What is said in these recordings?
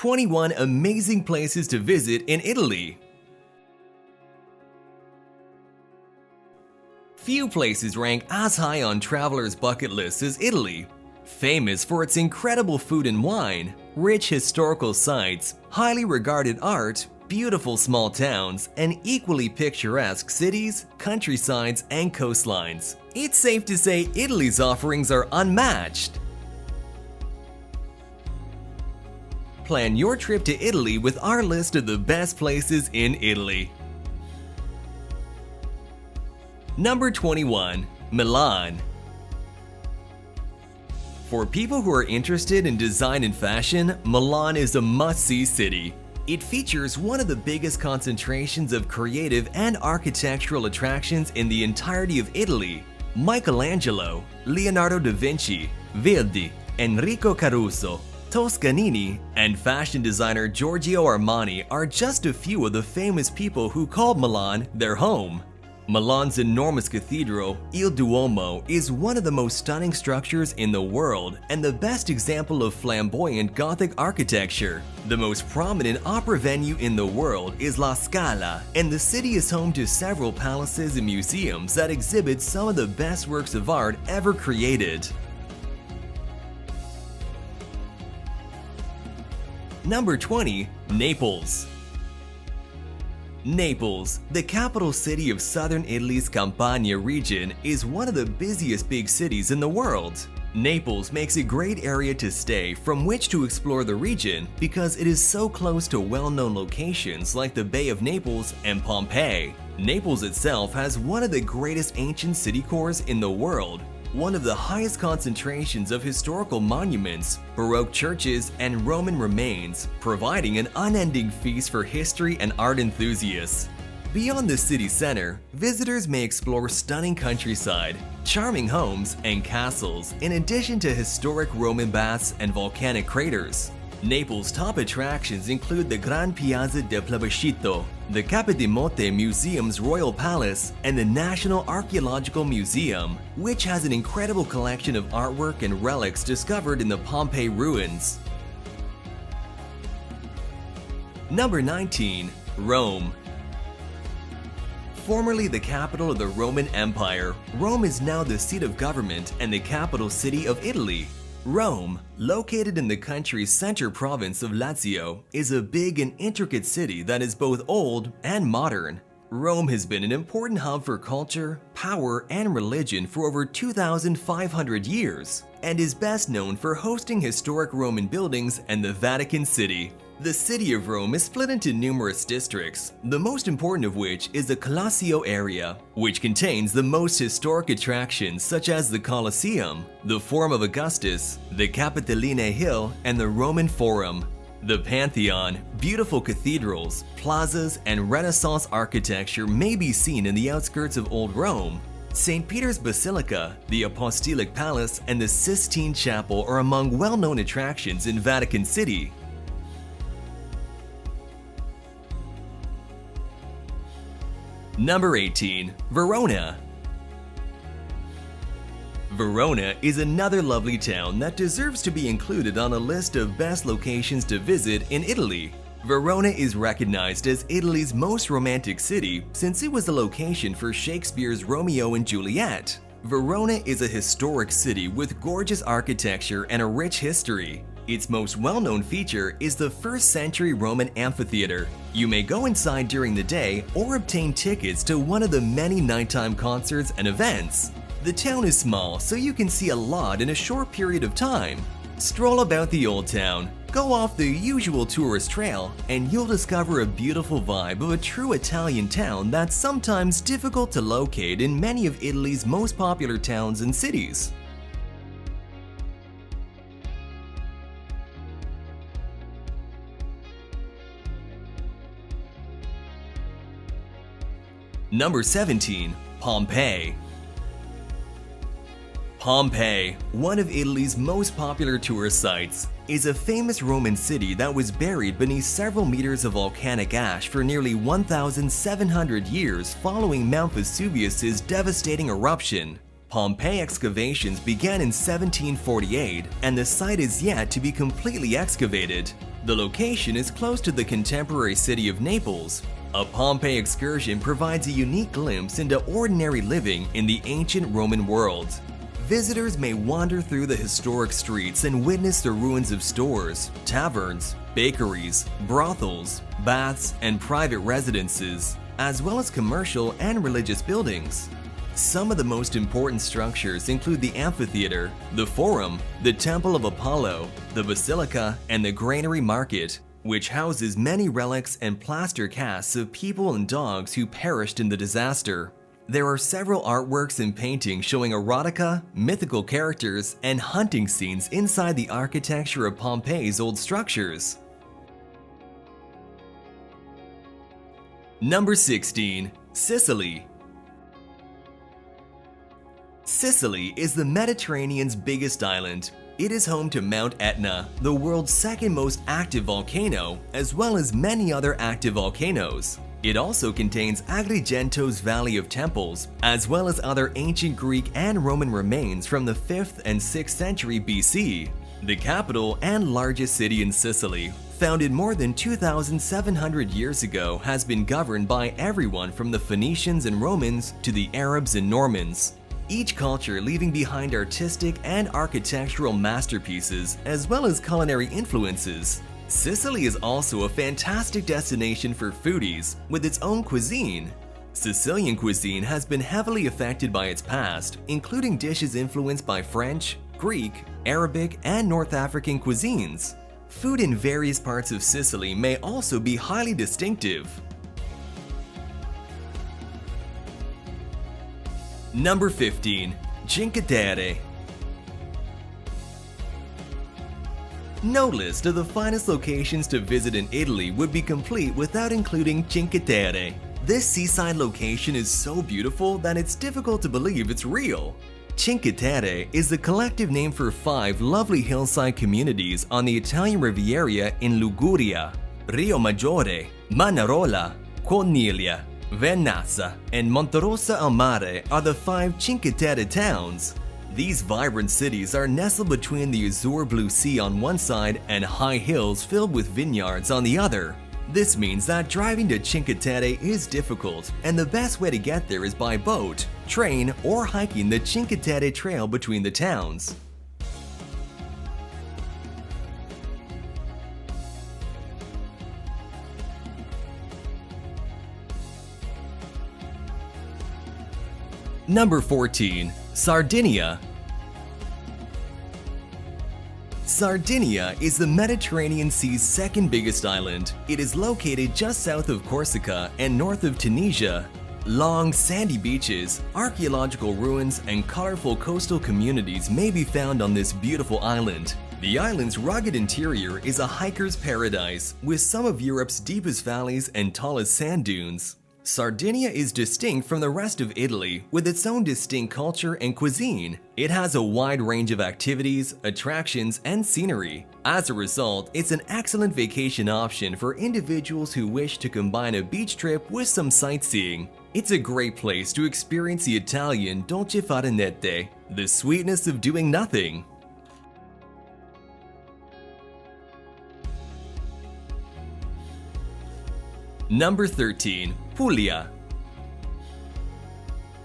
21 amazing places to visit in Italy. Few places rank as high on travelers' bucket lists as Italy. Famous for its incredible food and wine, rich historical sites, highly regarded art, beautiful small towns, and equally picturesque cities, countrysides, and coastlines, it's safe to say Italy's offerings are unmatched. Plan your trip to Italy with our list of the best places in Italy. Number 21. Milan. For people who are interested in design and fashion, Milan is a must-see city. It features one of the biggest concentrations of creative and architectural attractions in the entirety of Italy. Michelangelo, Leonardo da Vinci, Verdi, Enrico Caruso, Toscanini, and fashion designer Giorgio Armani are just a few of the famous people who called Milan their home. Milan's enormous cathedral, Il Duomo, is one of the most stunning structures in the world and the best example of flamboyant Gothic architecture. The most prominent opera venue in the world is La Scala, and the city is home to several palaces and museums that exhibit some of the best works of art ever created. Number 20. Naples. Naples, the capital city of southern Italy's Campania region, is one of the busiest big cities in the world. Naples makes a great area to stay from which to explore the region because it is so close to well-known locations like the Bay of Naples and Pompeii. Naples itself has one of the greatest ancient city cores in the world, one of the highest concentrations of historical monuments, Baroque churches, and Roman remains, providing an unending feast for history and art enthusiasts. Beyond the city center, visitors may explore stunning countryside, charming homes, and castles, in addition to historic Roman baths and volcanic craters. Naples' top attractions include the Gran Piazza del Plebiscito, the Capodimonte Museum's Royal Palace, and the National Archaeological Museum, which has an incredible collection of artwork and relics discovered in the Pompeii ruins. Number 19. Rome. Formerly the capital of the Roman Empire, Rome is now the seat of government and the capital city of Italy. Rome, located in the country's center province of Lazio, is a big and intricate city that is both old and modern. Rome has been an important hub for culture, power, and religion for over 2,500 years, and is best known for hosting historic Roman buildings and the Vatican City. The city of Rome is split into numerous districts, the most important of which is the Colosseo area, which contains the most historic attractions such as the Colosseum, the Forum of Augustus, the Capitoline Hill, and the Roman Forum. The Pantheon, beautiful cathedrals, plazas, and Renaissance architecture may be seen in the outskirts of Old Rome. St. Peter's Basilica, the Apostolic Palace, and the Sistine Chapel are among well-known attractions in Vatican City. Number 18. Verona. Verona is another lovely town that deserves to be included on a list of best locations to visit in Italy. Verona is recognized as Italy's most romantic city since it was the location for Shakespeare's Romeo and Juliet. Verona is a historic city with gorgeous architecture and a rich history. Its most well-known feature is the 1st century Roman amphitheater. You may go inside during the day or obtain tickets to one of the many nighttime concerts and events. The town is small, so you can see a lot in a short period of time. Stroll about the old town, go off the usual tourist trail, and you'll discover a beautiful vibe of a true Italian town that's sometimes difficult to locate in many of Italy's most popular towns and cities. Number 17. Pompeii. Pompeii, one of Italy's most popular tourist sites, is a famous Roman city that was buried beneath several meters of volcanic ash for nearly 1,700 years following Mount Vesuvius's devastating eruption. Pompeii excavations began in 1748, and the site is yet to be completely excavated. The location is close to the contemporary city of Naples. A Pompeii excursion provides a unique glimpse into ordinary living in the ancient Roman world. Visitors may wander through the historic streets and witness the ruins of stores, taverns, bakeries, brothels, baths, and private residences, as well as commercial and religious buildings. Some of the most important structures include the amphitheater, the forum, the Temple of Apollo, the basilica, and the granary market, which houses many relics and plaster casts of people and dogs who perished in the disaster. There are several artworks and paintings showing erotica, mythical characters, and hunting scenes inside the architecture of Pompeii's old structures. Number 16. Sicily. Sicily is the Mediterranean's biggest island. It is home to Mount Etna, the world's second most active volcano, as well as many other active volcanoes. It also contains Agrigento's Valley of Temples, as well as other ancient Greek and Roman remains from the 5th and 6th century BC. The capital and largest city in Sicily, founded more than 2,700 years ago, has been governed by everyone from the Phoenicians and Romans to the Arabs and Normans. Each culture leaving behind artistic and architectural masterpieces as well as culinary influences. Sicily is also a fantastic destination for foodies with its own cuisine. Sicilian cuisine has been heavily affected by its past, including dishes influenced by French, Greek, Arabic, and North African cuisines. Food in various parts of Sicily may also be highly distinctive. Number 15. Cinque Terre. No list of the finest locations to visit in Italy would be complete without including Cinque Terre. This seaside location is so beautiful that it's difficult to believe it's real. Cinque Terre is the collective name for 5 lovely hillside communities on the Italian Riviera in Liguria. Rio Maggiore, Manarola, Cornelia, Vernazza, and Monterossa al Mare are the 5 Cinque Terre towns. These vibrant cities are nestled between the azure blue sea on one side and high hills filled with vineyards on the other. This means that driving to Cinque Terre is difficult, and the best way to get there is by boat, train, or hiking the Cinque Terre Trail between the towns. Number 14. Sardinia. Sardinia is the Mediterranean Sea's second biggest island. It is located just south of Corsica and north of Tunisia. Long, sandy beaches, archaeological ruins, and colorful coastal communities may be found on this beautiful island. The island's rugged interior is a hiker's paradise, with some of Europe's deepest valleys and tallest sand dunes. Sardinia is distinct from the rest of Italy with its own distinct culture and cuisine. It has a wide range of activities, attractions, and scenery. As a result, it's an excellent vacation option for individuals who wish to combine a beach trip with some sightseeing. It's a great place to experience the Italian dolce far niente, the sweetness of doing nothing. Number 13. Puglia.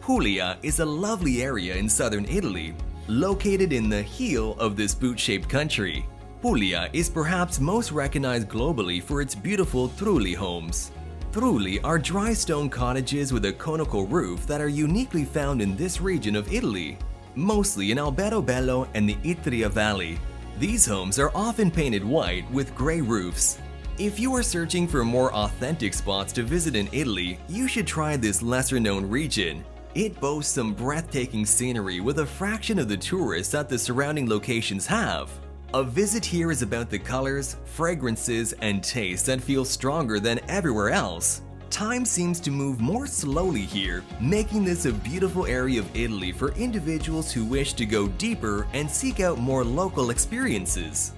Puglia is a lovely area in southern Italy, located in the heel of this boot-shaped country. Puglia is perhaps most recognized globally for its beautiful trulli homes. Trulli are dry stone cottages with a conical roof that are uniquely found in this region of Italy, mostly in Alberobello and the Istria Valley. These homes are often painted white with gray roofs. If you are searching for more authentic spots to visit in Italy, you should try this lesser-known region. It boasts some breathtaking scenery with a fraction of the tourists that the surrounding locations have. A visit here is about the colors, fragrances, and tastes that feel stronger than everywhere else. Time seems to move more slowly here, making this a beautiful area of Italy for individuals who wish to go deeper and seek out more local experiences.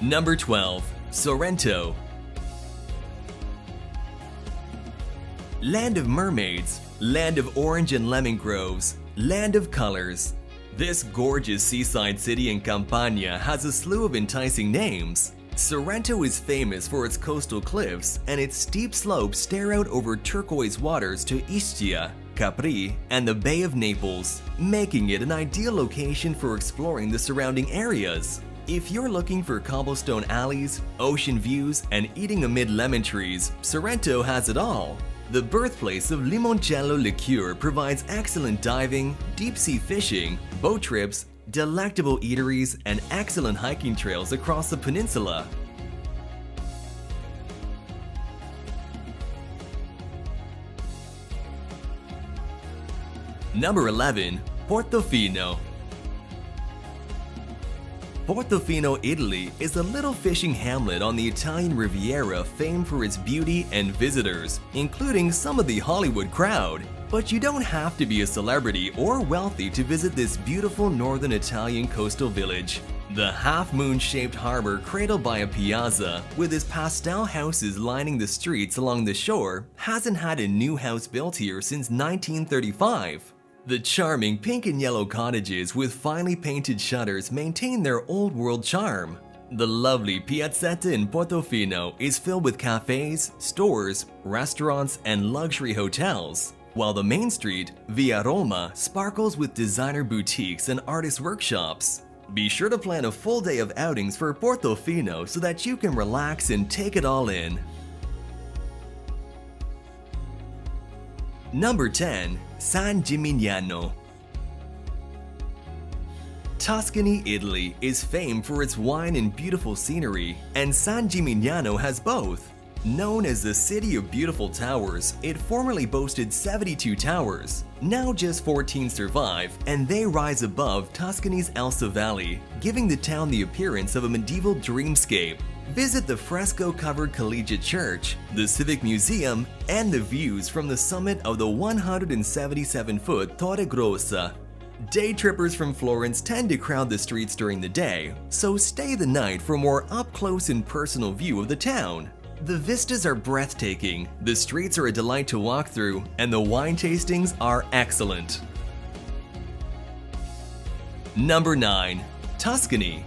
Number 12. Sorrento. Land of mermaids, land of orange and lemon groves, land of colors. This gorgeous seaside city in Campania has a slew of enticing names. Sorrento is famous for its coastal cliffs, and its steep slopes stare out over turquoise waters to Ischia, Capri, and the Bay of Naples, making it an ideal location for exploring the surrounding areas. If you're looking for cobblestone alleys, ocean views, and eating amid lemon trees, Sorrento has it all. The birthplace of limoncello liqueur provides excellent diving, deep-sea fishing, boat trips, delectable eateries, and excellent hiking trails across the peninsula. Number 11. Portofino. Portofino, Italy is a little fishing hamlet on the Italian Riviera famed for its beauty and visitors, including some of the Hollywood crowd. But you don't have to be a celebrity or wealthy to visit this beautiful northern Italian coastal village. The half-moon-shaped harbor cradled by a piazza, with its pastel houses lining the streets along the shore, hasn't had a new house built here since 1935. The charming pink and yellow cottages with finely painted shutters maintain their old-world charm. The lovely piazzetta in Portofino is filled with cafes, stores, restaurants, and luxury hotels, while the main street, Via Roma, sparkles with designer boutiques and artist workshops. Be sure to plan a full day of outings for Portofino so that you can relax and take it all in. Number 10. San Gimignano. Tuscany, Italy is famed for its wine and beautiful scenery, and San Gimignano has both. Known as the City of Beautiful Towers, it formerly boasted 72 towers. Now just 14 survive, and they rise above Tuscany's Elsa Valley, giving the town the appearance of a medieval dreamscape. Visit the fresco-covered Collegiate Church, the Civic Museum, and the views from the summit of the 177-foot Torre Grossa. Day trippers from Florence tend to crowd the streets during the day, so stay the night for a more up-close and personal view of the town. The vistas are breathtaking, the streets are a delight to walk through, and the wine tastings are excellent. Number 9. Tuscany.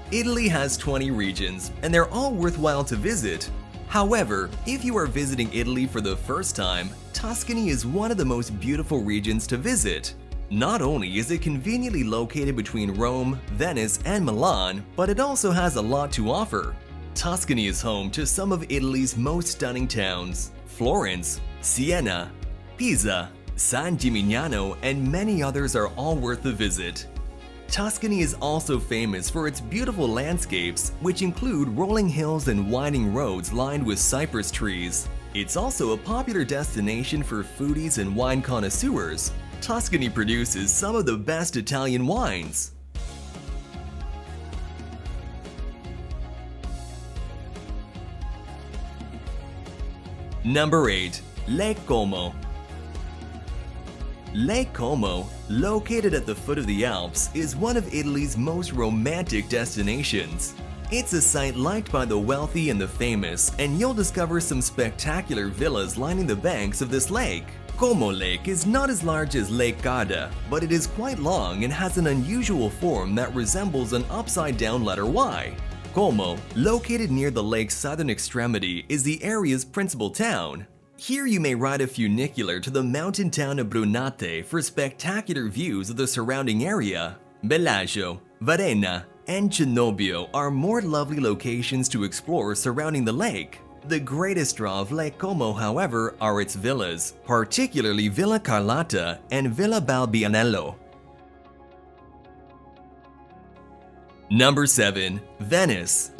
Italy has 20 regions, and they're all worthwhile to visit. However, if you are visiting Italy for the first time, Tuscany is one of the most beautiful regions to visit. Not only is it conveniently located between Rome, Venice, and Milan, but it also has a lot to offer. Tuscany is home to some of Italy's most stunning towns: Florence, Siena, Pisa, San Gimignano, and many others are all worth a visit. Tuscany is also famous for its beautiful landscapes, which include rolling hills and winding roads lined with cypress trees. It's also a popular destination for foodies and wine connoisseurs. Tuscany produces some of the best Italian wines. Number 8. Lake Como. Lake Como, located at the foot of the Alps, is one of Italy's most romantic destinations. It's a site liked by the wealthy and the famous, and you'll discover some spectacular villas lining the banks of this lake. Como Lake is not as large as Lake Garda, but it is quite long and has an unusual form that resembles an upside-down letter Y. Como, located near the lake's southern extremity, is the area's principal town. Here you may ride a funicular to the mountain town of Brunate for spectacular views of the surrounding area. Bellagio, Verona, and Cenobbio are more lovely locations to explore surrounding the lake. The greatest draw of Lake Como, however, are its villas, particularly Villa Carlotta and Villa Balbianello. Number 7. Venice.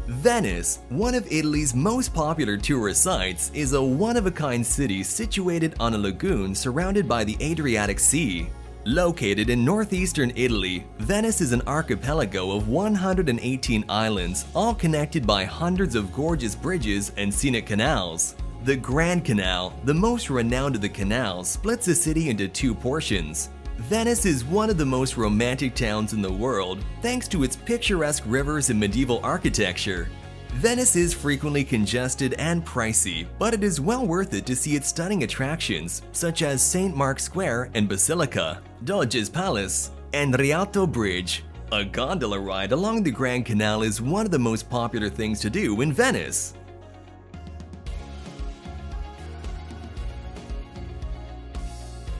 Venice, one of Italy's most popular tourist sites, is a one-of-a-kind city situated on a lagoon surrounded by the Adriatic Sea. Located in northeastern Italy, Venice is an archipelago of 118 islands, all connected by hundreds of gorgeous bridges and scenic canals. The Grand Canal, the most renowned of the canals, splits the city into two portions. Venice is one of the most romantic towns in the world, thanks to its picturesque rivers and medieval architecture. Venice is frequently congested and pricey, but it is well worth it to see its stunning attractions such as St. Mark's Square and Basilica, Doge's Palace, and Rialto Bridge. A gondola ride along the Grand Canal is one of the most popular things to do in Venice.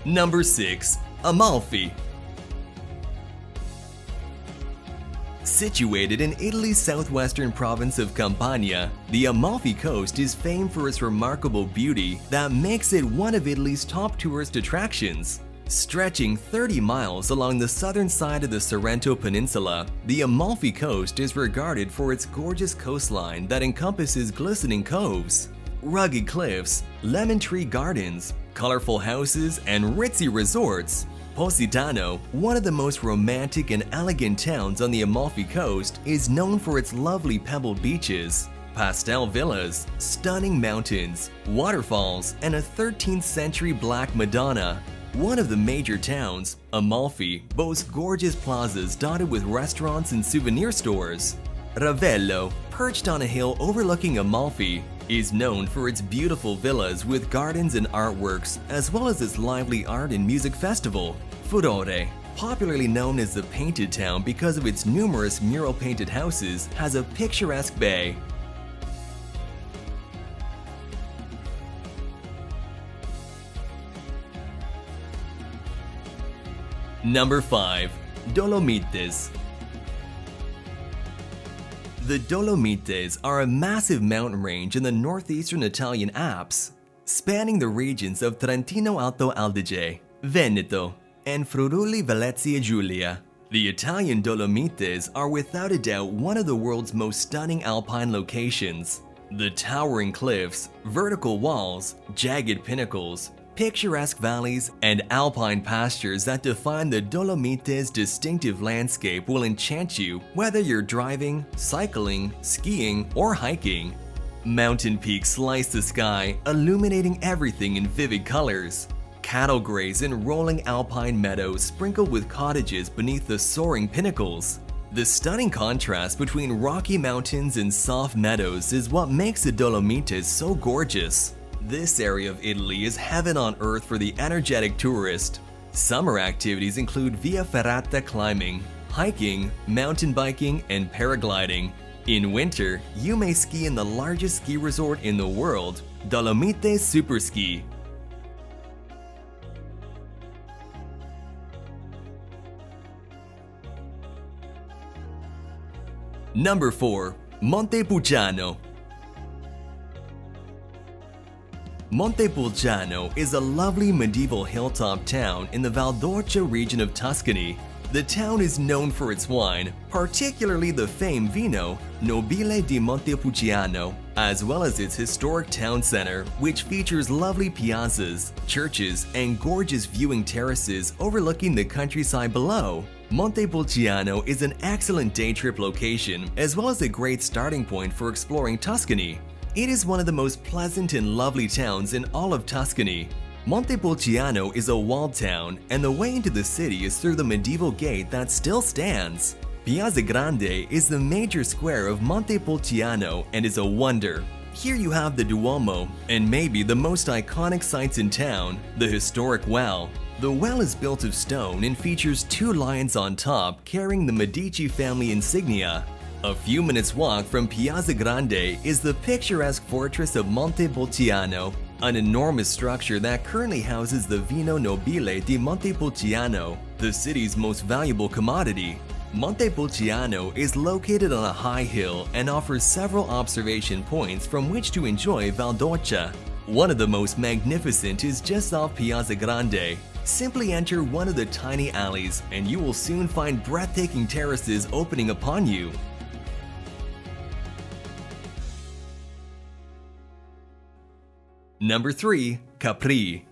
Number 6. Amalfi. Situated in Italy's southwestern province of Campania, the Amalfi Coast is famed for its remarkable beauty that makes it one of Italy's top tourist attractions. Stretching 30 miles along the southern side of the Sorrento Peninsula, the Amalfi Coast is regarded for its gorgeous coastline that encompasses glistening coves, rugged cliffs, lemon tree gardens, colorful houses, and ritzy resorts. Positano, one of the most romantic and elegant towns on the Amalfi Coast, is known for its lovely pebbled beaches, pastel villas, stunning mountains, waterfalls, and a 13th century Black Madonna. One of the major towns, Amalfi, boasts gorgeous plazas dotted with restaurants and souvenir stores. Ravello, perched on a hill overlooking Amalfi, is known for its beautiful villas with gardens and artworks, as well as its lively art and music festival. Furore, popularly known as the Painted Town because of its numerous mural-painted houses, has a picturesque bay. Number 5. Dolomites. The Dolomites are a massive mountain range in the northeastern Italian Alps, spanning the regions of Trentino Alto Adige, Veneto, and Friuli Venezia Giulia. The Italian Dolomites are without a doubt one of the world's most stunning alpine locations. The towering cliffs, vertical walls, jagged pinnacles, picturesque valleys, and alpine pastures that define the Dolomites' distinctive landscape will enchant you whether you're driving, cycling, skiing, or hiking. Mountain peaks slice the sky, illuminating everything in vivid colors. Cattle graze in rolling alpine meadows sprinkled with cottages beneath the soaring pinnacles. The stunning contrast between rocky mountains and soft meadows is what makes the Dolomites so gorgeous. This area of Italy is heaven on earth for the energetic tourist. Summer activities include via ferrata climbing, hiking, mountain biking, and paragliding. In winter, you may ski in the largest ski resort in the world, Dolomites Superski. Number 4. Montepulciano. Montepulciano is a lovely medieval hilltop town in the Valdorcia region of Tuscany. The town is known for its wine, particularly the famed Vino Nobile di Montepulciano, as well as its historic town center, which features lovely piazzas, churches, and gorgeous viewing terraces overlooking the countryside below. Montepulciano is an excellent day trip location, as well as a great starting point for exploring Tuscany. It is one of the most pleasant and lovely towns in all of Tuscany. Montepulciano is a walled town, and the way into the city is through the medieval gate that still stands. Piazza Grande is the major square of Montepulciano and is a wonder. Here you have the Duomo, and maybe the most iconic sights in town, the historic well. The well is built of stone and features 2 lions on top carrying the Medici family insignia. A few minutes' walk from Piazza Grande is the picturesque fortress of Montepulciano, an enormous structure that currently houses the Vino Nobile di Montepulciano, the city's most valuable commodity. Montepulciano is located on a high hill and offers several observation points from which to enjoy Valdorcia. One of the most magnificent is just off Piazza Grande. Simply enter one of the tiny alleys and you will soon find breathtaking terraces opening upon you. Number 3. Capri.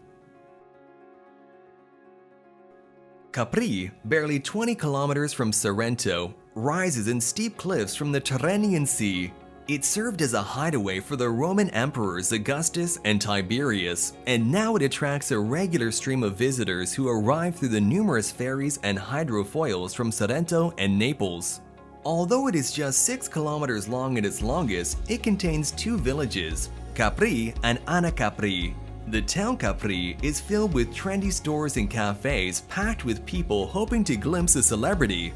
Capri, barely 20 kilometers from Sorrento, rises in steep cliffs from the Tyrrhenian Sea. It served as a hideaway for the Roman emperors Augustus and Tiberius, and now it attracts a regular stream of visitors who arrive through the numerous ferries and hydrofoils from Sorrento and Naples. Although it is just 6 kilometers long at its longest, it contains 2 villages, Capri and Capri. The town Capri is filled with trendy stores and cafes packed with people hoping to glimpse a celebrity.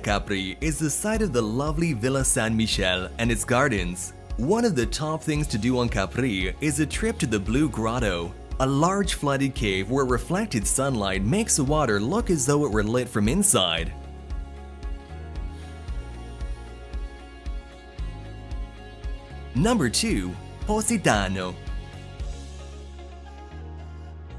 Capri is the site of the lovely Villa San Michele and its gardens. One of the top things to do on Capri is a trip to the Blue Grotto, a large flooded cave where reflected sunlight makes the water look as though it were lit from inside. Number 2. Positano.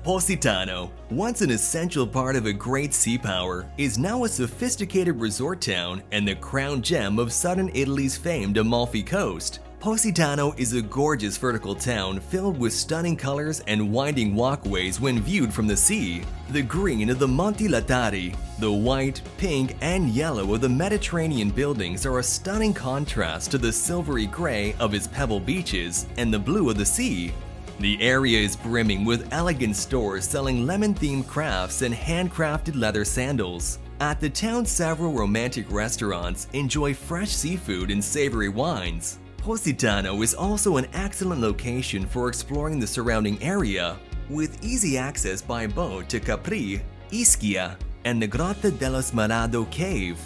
Positano, once an essential part of a great sea power, is now a sophisticated resort town and the crown gem of southern Italy's famed Amalfi coast. Positano is a gorgeous vertical town filled with stunning colors and winding walkways when viewed from the sea. The green of the Monti Latari, the white, pink, and yellow of the Mediterranean buildings are a stunning contrast to the silvery gray of its pebble beaches and the blue of the sea. The area is brimming with elegant stores selling lemon-themed crafts and handcrafted leather sandals. At the town, several romantic restaurants enjoy fresh seafood and savory wines. Positano is also an excellent location for exploring the surrounding area, with easy access by boat to Capri, Ischia, and the Grotta dello Smaraldo cave.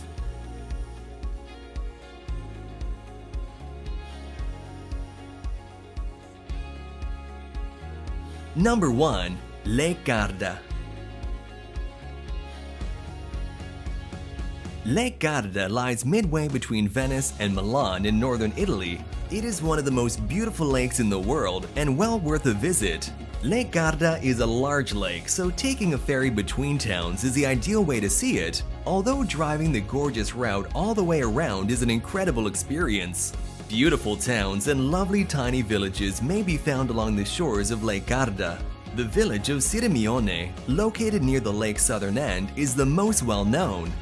Number 1. Lake Garda. Lake Garda lies midway between Venice and Milan in northern Italy. It is one of the most beautiful lakes in the world and well worth a visit. Lake Garda is a large lake, so taking a ferry between towns is the ideal way to see it, although driving the gorgeous route all the way around is an incredible experience. Beautiful towns and lovely tiny villages may be found along the shores of Lake Garda. The village of Sirmione, located near the lake's southern end, is the most well-known.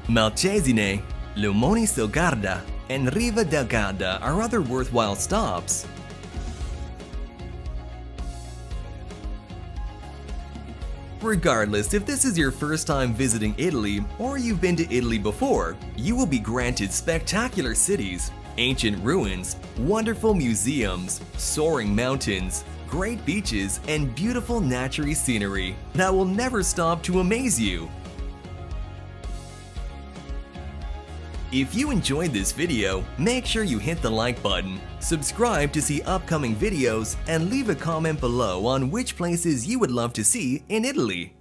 Malcesine, Limoni sul Garda, and Riva del Garda are other worthwhile stops. Regardless if this is your first time visiting Italy or you've been to Italy before, you will be granted spectacular cities, ancient ruins, wonderful museums, soaring mountains, great beaches, and beautiful natural scenery that will never stop to amaze you. If you enjoyed this video, make sure you hit the like button, subscribe to see upcoming videos, and leave a comment below on which places you would love to see in Italy.